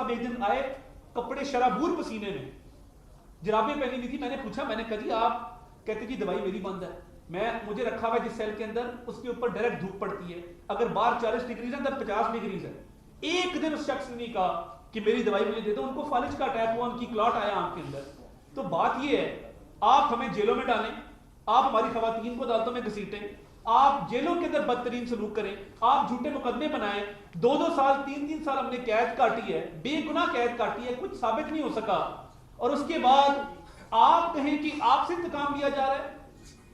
साहब एक दिन आए, कपड़े शराबूर पसीने में, जराबें पहनी हुई थी। मैंने पूछा, मैंने कहा जी आप, कहते जी दवाई मेरी बंद है, मुझे रखा हुआ जिस सेल के अंदर उसके ऊपर डायरेक्ट धूप पड़ती है, अगर बाहर 40 डिग्री है अंदर 50 डिग्री है। एक दिन उस शख्स ने नहीं कहा कि मेरी दवाई मुझे दे दो। उनको फालिज का अटैक हुआ, उनकी क्लॉट आया आंख के अंदर। तो बात यह है, आप हमें जेलों में डालें, आप हमारी खवातीन को अदालतों में घसीटें, आप जेलों के अंदर बदतरीन सलूक करें, आप झूठे मुकदमे बनाएं, 2-2 साल 3-3 साल हमने कैद काटी है, बेगुनाह कैद काटी है, कुछ साबित नहीं हो सका, और उसके बाद आप कहें कि आपसे इंतकाम लिया जा रहा है।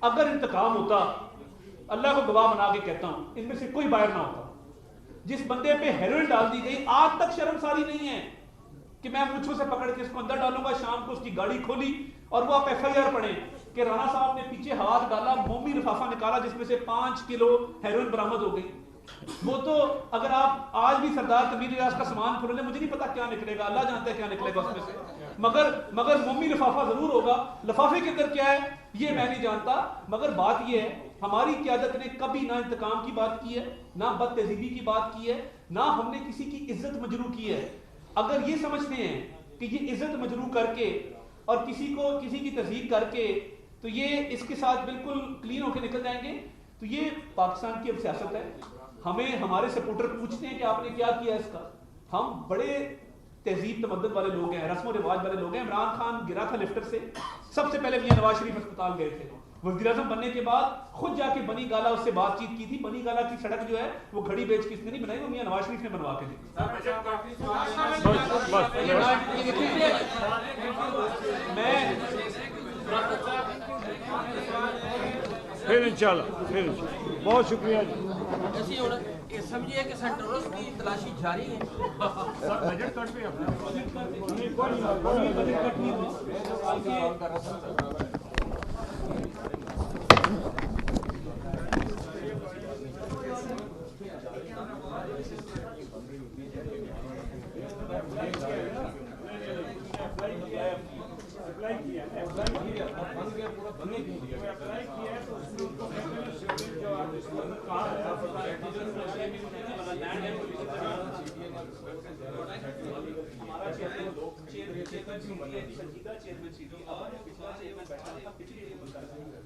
अगर इंतकाम होता, अल्लाह को गवाह बना के कहता हूं, इनमें से कोई बाहर ना होता। जिस बंदे पे हेरोइन डाल दी गई, आज तक शर्मसारी नहीं है कि मैं मूंछों से पकड़ के इसको अंदर डालूंगा। शाम को उसकी गाड़ी खोली और वो आप FIR पढ़े कि राणा साहब ने पीछे हाथ डाला, मोमी लिफाफा निकाला जिसमें से 5 किलो हेरोइन बरामद हो गई। वो तो अगर आप आज भी सरदार तमीर रियाज का सामान खोल ले, मुझे नहीं पता क्या निकलेगा, अल्लाह जानता है क्या निकलेगा उसमें से, मगर मोमी लिफाफा जरूर होगा। लिफाफे के अंदर क्या है ये मैं नहीं जानता। मगर बात ये है, हमारी क़यादत ने कभी ना इंतकाम की बात की है, ना बदतहजीबी की बात की है, ना हमने किसी की इज्जत मजरू की है। अगर ये समझते हैं कि ये इज्जत मजरू करके और किसी की तज़हीक करके तो ये इसके साथ बिल्कुल क्लीन होकर निकल जाएंगे, तो ये पाकिस्तान की अब सियासत है। हमें हमारे सपोर्टर पूछते हैं कि आपने क्या किया इसका। हम बड़े तहजीब तमद्दुन वाले लोग हैं, रस्म रिवाज वाले लोग हैं। इमरान खान गिरा था लिफ्टर से, सबसे पहले मियां नवाज शरीफ अस्पताल गए थे। वज़ीर आज़म बनने के बाद खुद जाके बनी गाला उससे बातचीत की थी। बनी गाला की सड़क जो है वो घड़ी बेच के इसने नहीं बनाई, वो मियां नवाज शरीफ ने बनवा के दी। फिर इंशाल्लाह, फिर बहुत शुक्रिया जी। समझिए कि सेंटरों की तलाशी जारी है। बजट कट पे अपना बजट कट नहीं हुआ। चेयरमैन